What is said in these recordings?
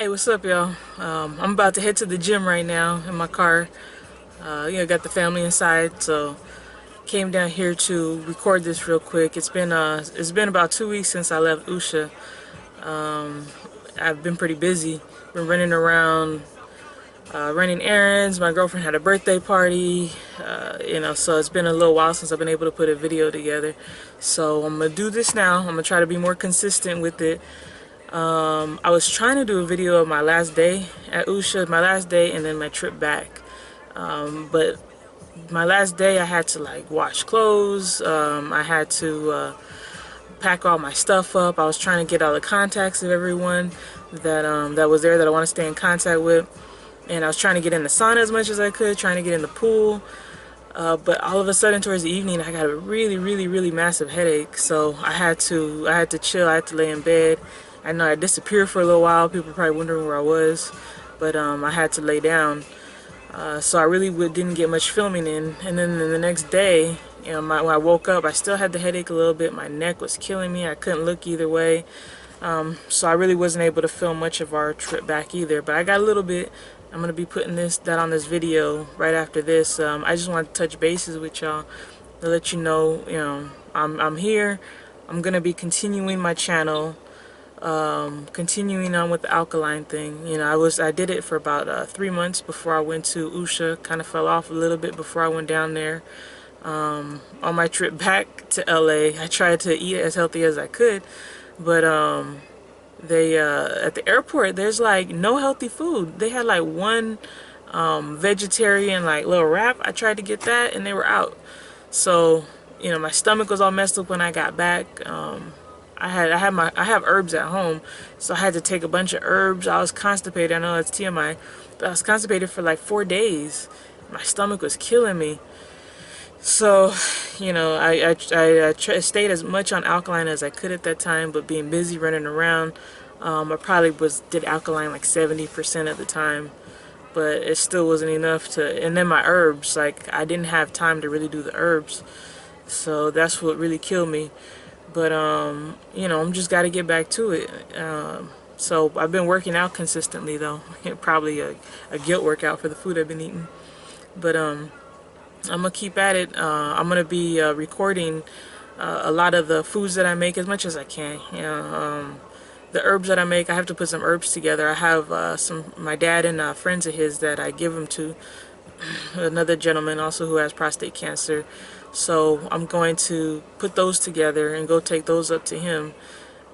Hey, what's up, y'all? I'm about to head to the gym right now in my car. Got the family inside, so came down here to record this real quick. It's been about 2 weeks since I left Usha. I've been pretty busy. Been running around, running errands. My girlfriend had a birthday party, so it's been a little while since I've been able to put a video together. So I'm gonna do this now. I'm gonna try to be more consistent with it. I was trying to do a video of my last day at Usha, my last day, and then my trip back. But my last day, I had to like wash clothes. I had to pack all my stuff up. I was trying to get all the contacts of everyone that was there that I want to stay in contact with, and I was trying to get in the sauna as much as I could, trying to get in the pool. But all of a sudden, towards the evening, I got a really, really, really massive headache. So I had to chill. I had to lay in bed. I know I disappeared for a little while. People were probably wondering where I was, but I had to lay down. So I really didn't get much filming in. And then the next day, when I woke up, I still had the headache a little bit. My neck was killing me. I couldn't look either way. So I really wasn't able to film much of our trip back either. But I got a little bit. I'm gonna be putting that on this video right after this. I just want to touch bases with y'all to let you know, I'm here. I'm gonna be continuing my channel, continuing on with the alkaline thing. I did it for about 3 months before I went to Usha. Kind of fell off a little bit before I went down there. On my trip back to LA, I tried to eat as healthy as I could, but they at the airport there's like no healthy food. They had like one vegetarian like little wrap. I tried to get that and they were out. So my stomach was all messed up when I got back. I have herbs at home, so I had to take a bunch of herbs. I was constipated. I know that's TMI, but I was constipated for like 4 days. My stomach was killing me. So, I stayed as much on alkaline as I could at that time, but being busy running around, I probably did alkaline like 70% of the time, but it still wasn't enough to. And then my herbs, like I didn't have time to really do the herbs, so that's what really killed me. But I'm just got to get back to it. So I've been working out consistently though. Probably a guilt workout for the food I've been eating, but I'm gonna keep at it. I'm gonna be recording a lot of the foods that I make as much as I can. The herbs that I make, I have to put some herbs together. I have my dad and friends of his that I give them to. Another gentleman also who has prostate cancer. So I'm going to put those together and go take those up to him.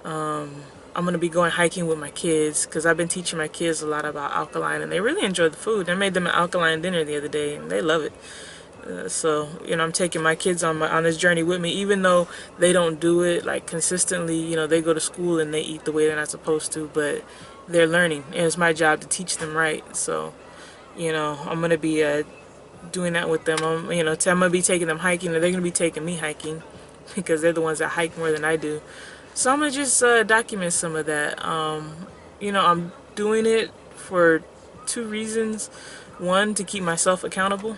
I'm going to be going hiking with my kids because I've been teaching my kids a lot about alkaline and they really enjoy the food. I made them an alkaline dinner the other day and they love it. So I'm taking my kids on this journey with me, even though they don't do it like consistently. They go to school and they eat the way they're not supposed to, but they're learning, and it's my job to teach them right. So I'm gonna be doing that with them. I'm gonna be taking them hiking, and they're gonna be taking me hiking because they're the ones that hike more than I do. So I'm gonna just document some of that. I'm doing it for two reasons. One, to keep myself accountable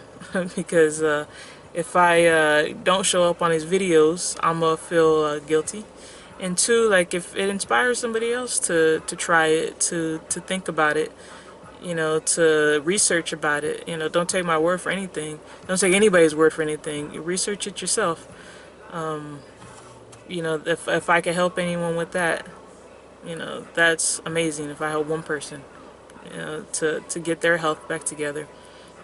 because if I don't show up on these videos, I'm gonna feel guilty. And two, like if it inspires somebody else to try it, to think about it, to research about it. Don't take my word for anything. Don't take anybody's word for anything. You research it yourself. If I can help anyone with that, that's amazing. If I help one person, to get their health back together.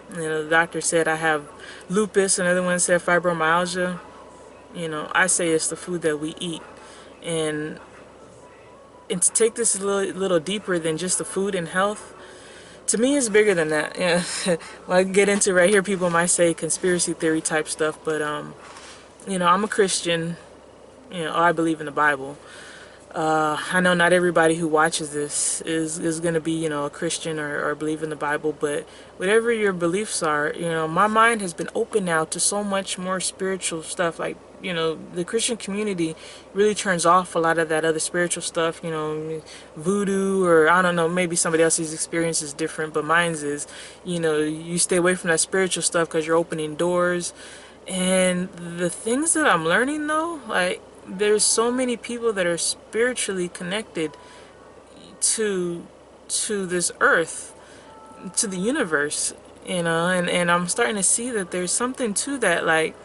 The doctor said I have lupus. Another one said fibromyalgia. I say it's the food that we eat, and to take this a little deeper than just the food and health. To me, it's bigger than that. Yeah, well, I get into right here. People might say conspiracy theory type stuff, but I'm a Christian. I believe in the Bible. I know not everybody who watches this is going to be, a Christian or believe in the Bible, but whatever your beliefs are, my mind has been open now to so much more spiritual stuff. Like, the Christian community really turns off a lot of that other spiritual stuff, voodoo, or I don't know, maybe somebody else's experience is different, but mine's is, you stay away from that spiritual stuff because you're opening doors. And the things that I'm learning though, like, there's so many people that are spiritually connected to to this earth, to the universe, and I'm starting to see that there's something to that. Like,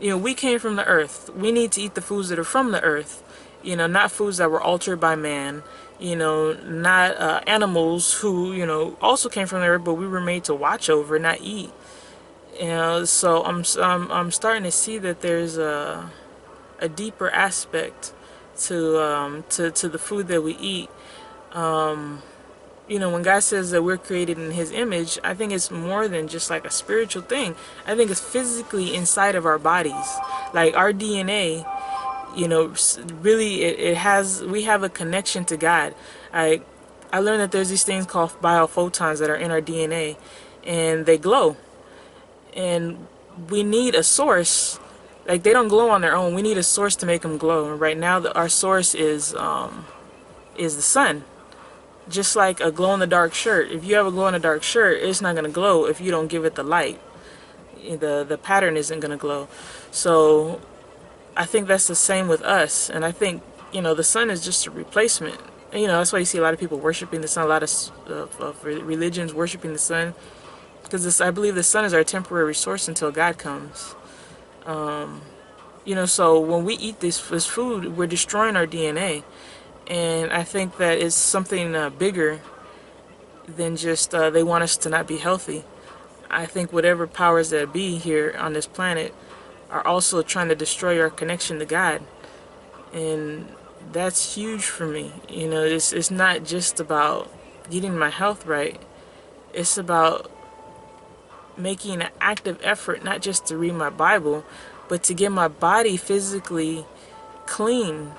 we came from the earth. We need to eat the foods that are from the earth, not foods that were altered by man, not animals who, also came from the earth, but we were made to watch over, not eat. So I'm starting to see that there's a deeper aspect to the food that we eat. When God says that we're created in His image, I think it's more than just like a spiritual thing. I think it's physically inside of our bodies. Like our DNA, really we have a connection to God. I learned that there's these things called biophotons that are in our DNA, and they glow. And we need a source. Like, they don't glow on their own. We need a source to make them glow. And right now, our source is the sun. Just like a glow-in-the-dark shirt. If you have a glow-in-the-dark shirt, it's not going to glow if you don't give it the light. The pattern isn't going to glow. So I think that's the same with us. And I think, the sun is just a replacement. And, that's why you see a lot of people worshiping the sun, a lot of religions worshiping the sun. Because I believe the sun is our temporary source until God comes. So when we eat this food, we're destroying our DNA. And I think that it's something bigger than just they want us to not be healthy. I think whatever powers that be here on this planet are also trying to destroy our connection to God. And that's huge for me. It's not just about getting my health right. It's about making an active effort, not just to read my Bible, but to get my body physically clean,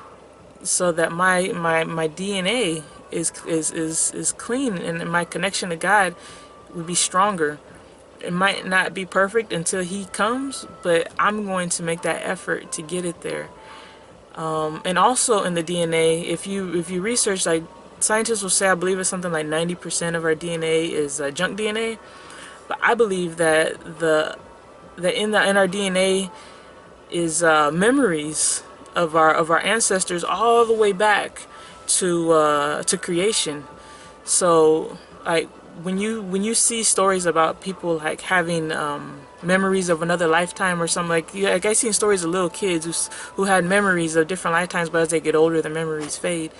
so that my DNA is clean, and my connection to God would be stronger. It might not be perfect until He comes, but I'm going to make that effort to get it there. And also in the DNA, if you research, like, scientists will say, I believe it's something like 90% of our DNA is junk DNA. But I believe that in our DNA is memories of our ancestors all the way back to creation. So, like, when you see stories about people like having memories of another lifetime or something, like I've seen stories of little kids who had memories of different lifetimes, but as they get older, the memories fade.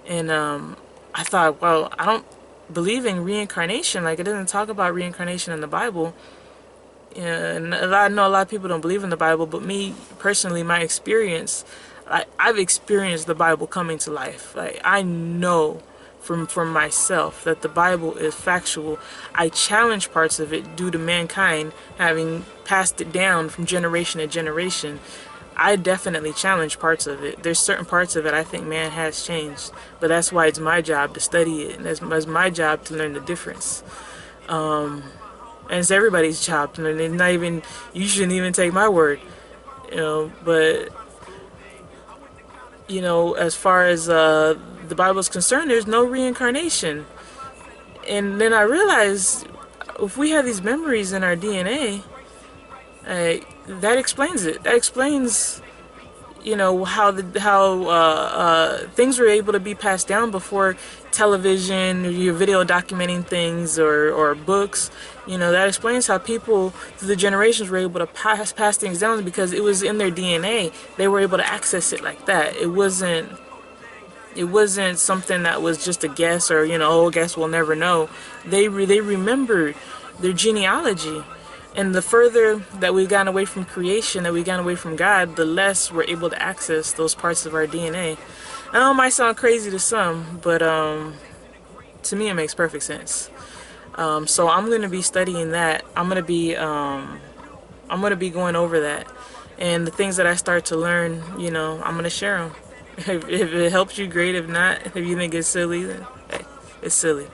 And I thought, well, I don't believe in reincarnation. Like, it doesn't talk about reincarnation in the Bible. And I know a lot of people don't believe in the Bible, but me personally, my experience, I've experienced the Bible coming to life. Like, I know from myself that the Bible is factual. I challenge parts of it due to mankind having passed it down from generation to generation. I definitely challenge parts of it. There's certain parts of it I think man has changed, but that's why it's my job to study it, and that's my job to learn the difference. And it's everybody's job to learn. It's not even, you shouldn't even take my word, but as far as the Bible is concerned, there's no reincarnation. And then I realized, if we have these memories in our DNA, that explains it. That explains, how things were able to be passed down before television, or your video documenting things, or books. That explains how people through the generations were able to pass things down, because it was in their DNA. They were able to access it like that. It wasn't something that was just a guess, or guess we'll never know. They remembered their genealogy. And the further that we've gotten away from creation, that we've gotten away from God, the less we're able to access those parts of our DNA. I know it might sound crazy to some, but to me it makes perfect sense. So I'm going to be studying that. I'm going to be going over that. And the things that I start to learn, I'm going to share them. If it helps you, great. If not, if you think it's silly, then hey, it's silly.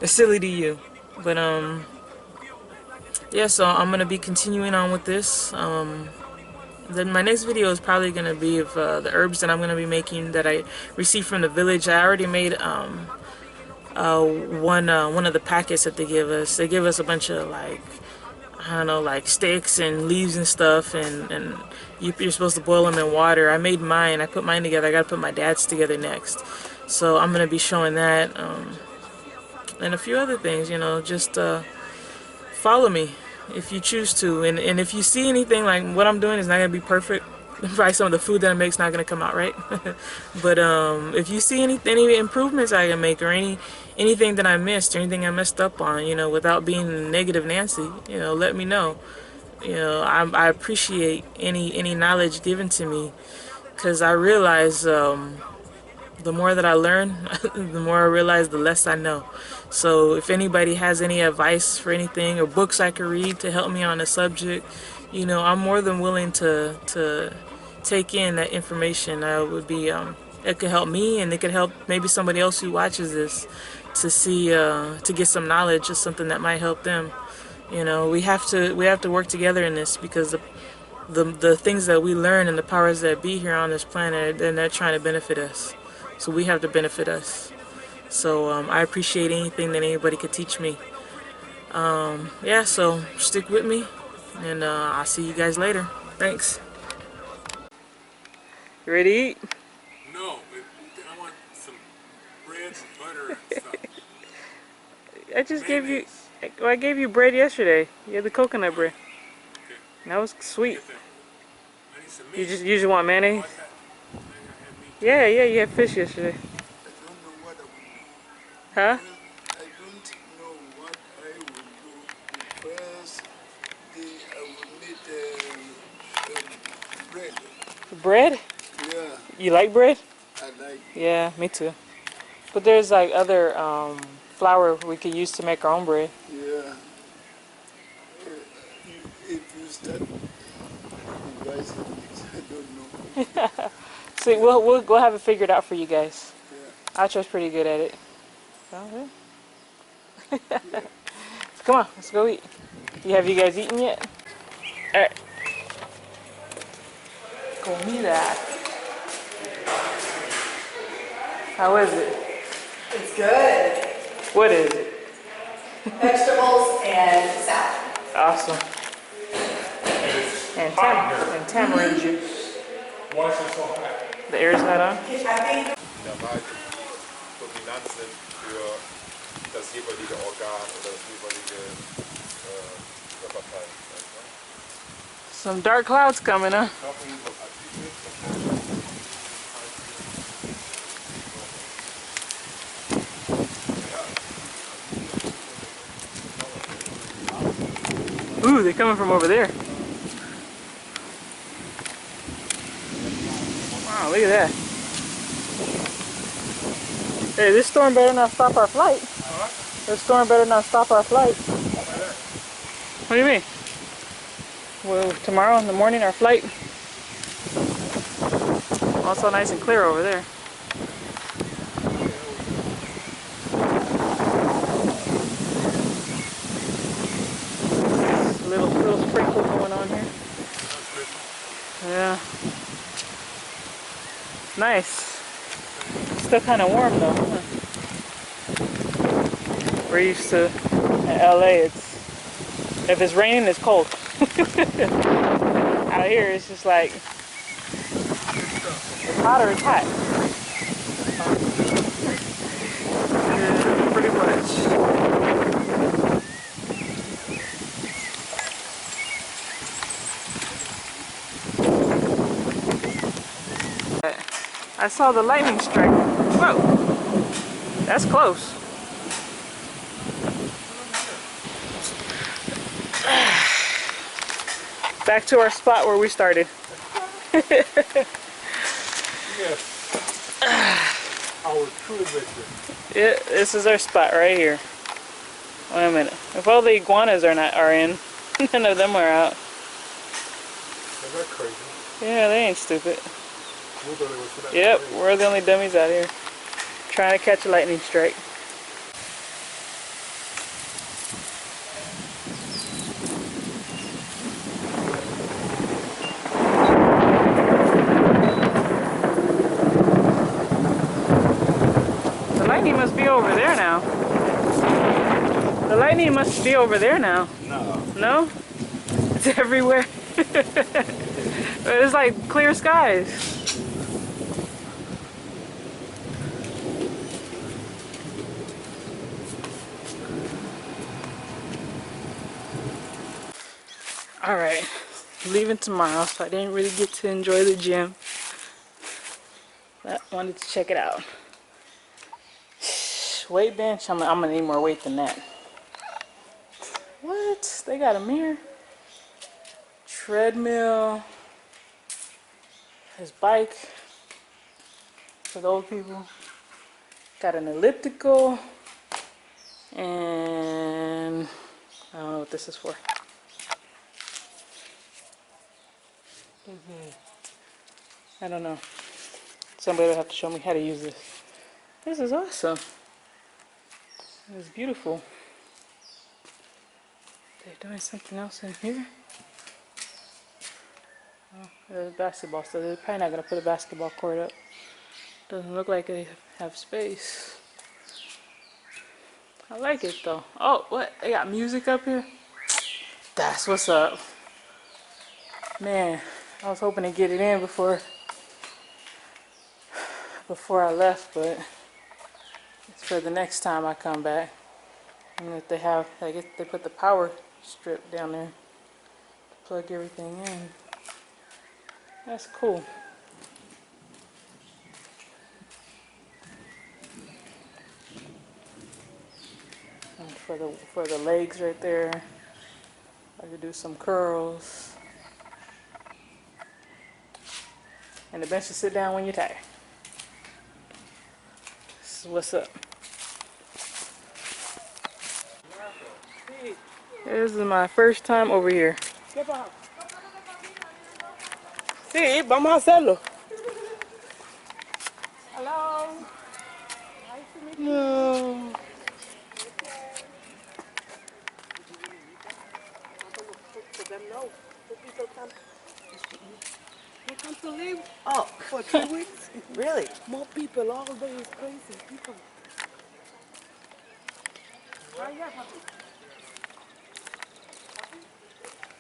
It's silly to you. But yeah, so I'm gonna be continuing on with this. Then my next video is probably gonna be of the herbs that I'm gonna be making that I received from the village. I already made one of the packets that they give us. They give us a bunch of, like, I don't know, like sticks and leaves and stuff, and you're supposed to boil them in water. I made mine. I put mine together. I gotta put my dad's together next. So I'm gonna be showing that. and a few other things. You know, just follow me if you choose to, and if you see anything, like what I'm doing is not gonna be perfect. Probably some of the food that I make is not gonna come out right. But if you see any improvements I can make, or anything that I missed, or anything I messed up on, you know, without being negative Nancy, you know, let me know. You know, I appreciate any knowledge given to me, because I realize the more that I learn, the more I realize the less I know. So if anybody has any advice for anything, or books I could read to help me on a subject, you know, I'm more than willing to take in that information. I would be it could help me, and it could help maybe somebody else who watches this to see to get some knowledge of something that might help them. You know, we have to work together in this, because the things that we learn and the powers that be here on this planet, and they're trying to benefit us. So we have to benefit us. So I appreciate anything that anybody could teach me. Yeah, so stick with me, and I'll see you guys later. Thanks. You ready to eat? No, but I want some bread and butter and stuff. I just gave you. Well, I gave you bread yesterday. You had the coconut bread. Okay. That was sweet. I need some meat. You just want mayonnaise? I have meat. Yeah, you had fish yesterday. I don't know what I will do. Huh? I don't know what I will do. The first day I will need bread. Bread? Yeah, You like bread? I like. Yeah, me too. But there's like other flour we could use to make our own bread. Yeah. If you start revising it, I don't know. See, we'll have it figured out for you guys. Yeah. Acho's pretty good at it. Come on, let's go eat. Have you guys eaten yet? Alright. Comida. How is it? It's good. What is it? Vegetables and salad. Awesome. And tamarind juice. Why is it so hot? The air's not on? I think Da war die Dominanzen für das jeweilige Organ oder das jeweilige Körperteil. Some dark clouds coming, huh? Ooh, they're coming from over there. Wow, look at that. Hey, this storm better not stop our flight. This storm better not stop our flight. What do you mean? Well, tomorrow in the morning, our flight. Also nice and clear over there. Little sprinkle going on here. Yeah. Nice. Still kind of warm though, huh? We're used to in LA. If it's raining, it's cold. Out here, it's just like it's hot or it's hot. Yeah, pretty much. I saw the lightning strike. Whoa, that's close. Back to our spot where we started. Yes. Our true adventure. Yeah, this is our spot right here. Wait a minute. If all the iguanas are in, none of them are out. Isn't that crazy? Yeah, they ain't stupid. We're the only ones that Yep, crazy. we're the only dummies out here trying to catch a lightning strike. The lightning must be over there now. The lightning must be over there now. No. No? It's everywhere. It's like clear skies. Alright, leaving tomorrow, so I didn't really get to enjoy the gym. But I wanted to check it out. Weight bench, I'm gonna need more weight than that. What? They got a mirror? Treadmill. His bike for the old people. Got an elliptical. And I don't know what this is for. I don't know. Somebody will have to show me how to use this. This is awesome. It's beautiful. They're doing something else in here. Oh, there's a basketball, so they're probably not going to put a basketball court up. Doesn't look like they have space. I like it though. Oh, what? They got music up here? That's what's up. Man, I was hoping to get it in before I left, but it's for the next time I come back. And if they have, I guess they put the power strip down there to plug everything in. That's cool. And for the legs right there, I could do some curls. And the bench to sit down when you're tired. This is what's up. This is my first time over here. Sí, vamos a hacerlo. Hello. Nice to meet you. No. They come to leave. Oh, for 2 weeks? Really? More people all day is crazy. People.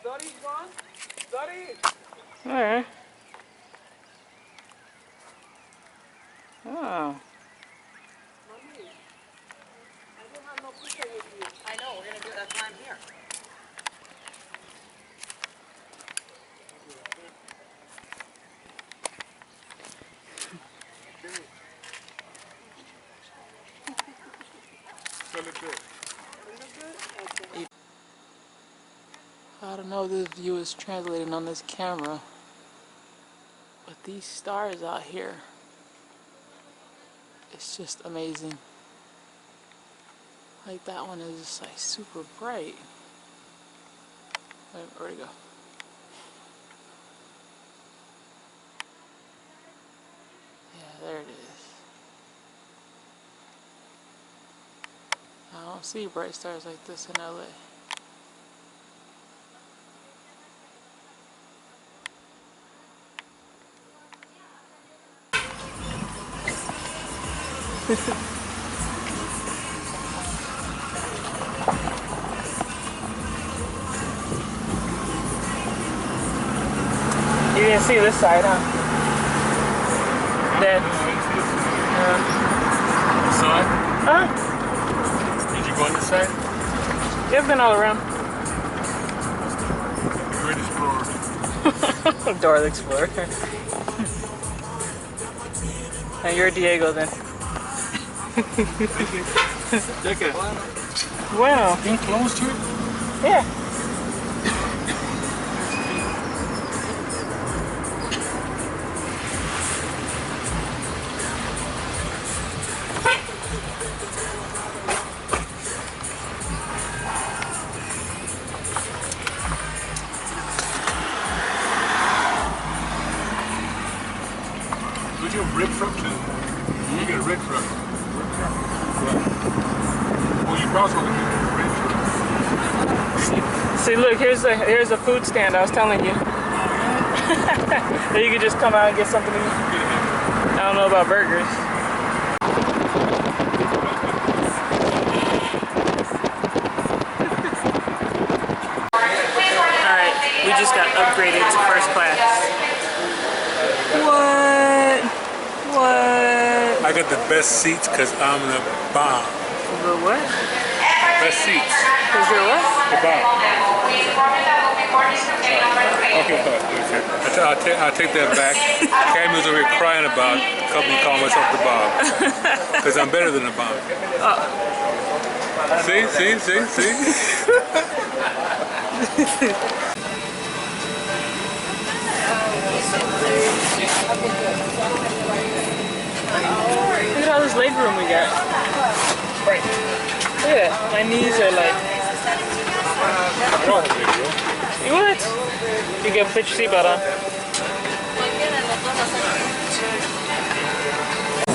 Dotty's gone. Dotty. All right. Oh. Mommy, I don't have no picture with you. I know, we're gonna do it, that's why I'm here. I don't know if this view is translating on this camera, but these stars out here, it's just amazing. Like that one is just like super bright. Where'd it go? Yeah, there it is. I don't see bright stars like this in LA. You didn't see this side, huh? That. Side? Huh? Did you go on this side? They've been all around. Great explorer. Dora the Explorer. And you're Diego then. Take it. Wow. Getting close to it? Yeah. Would you have rib truck too? You get a rib truck. Well, you probably want to get a rib truck. See, look, here's a food stand I was telling you. That you could just come out and get something to eat. I don't know about burgers. Alright, we just got upgraded to first class. What? What? I got the best seats because I'm the bomb. The what? Best seats. Is there what? The bomb. Okay, I'll take that back. Cammy's over here crying about me calling myself the Bob. Because I'm better than the Bob. See? Look at all this leg room we got. Right. Look at that. My knees are like. I don't have video. You what? You can put your seatbelt on.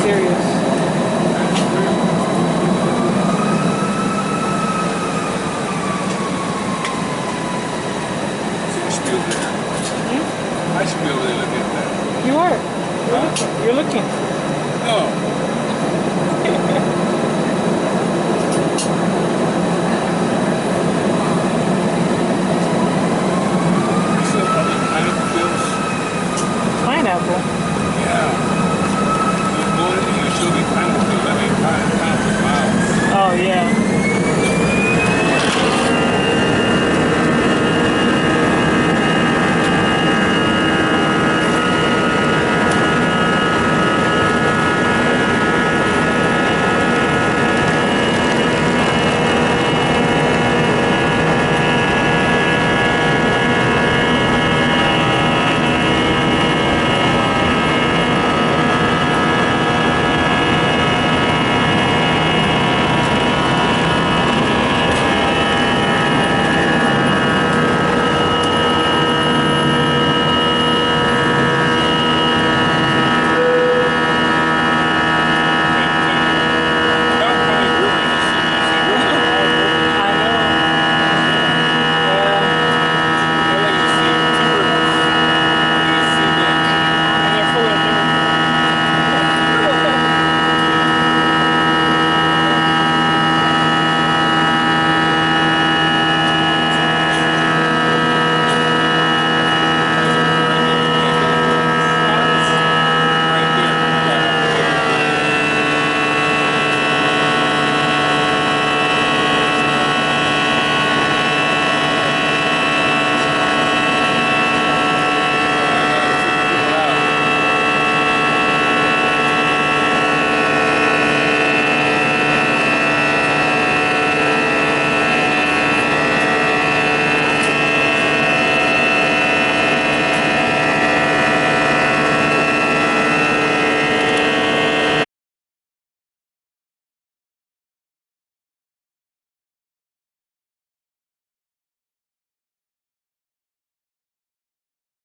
Serious. I should be over there looking at that. You are. You're looking. Oh. Pineapple. Yeah. You showed me pineapple. I mean, pineapple. Wow. Oh yeah.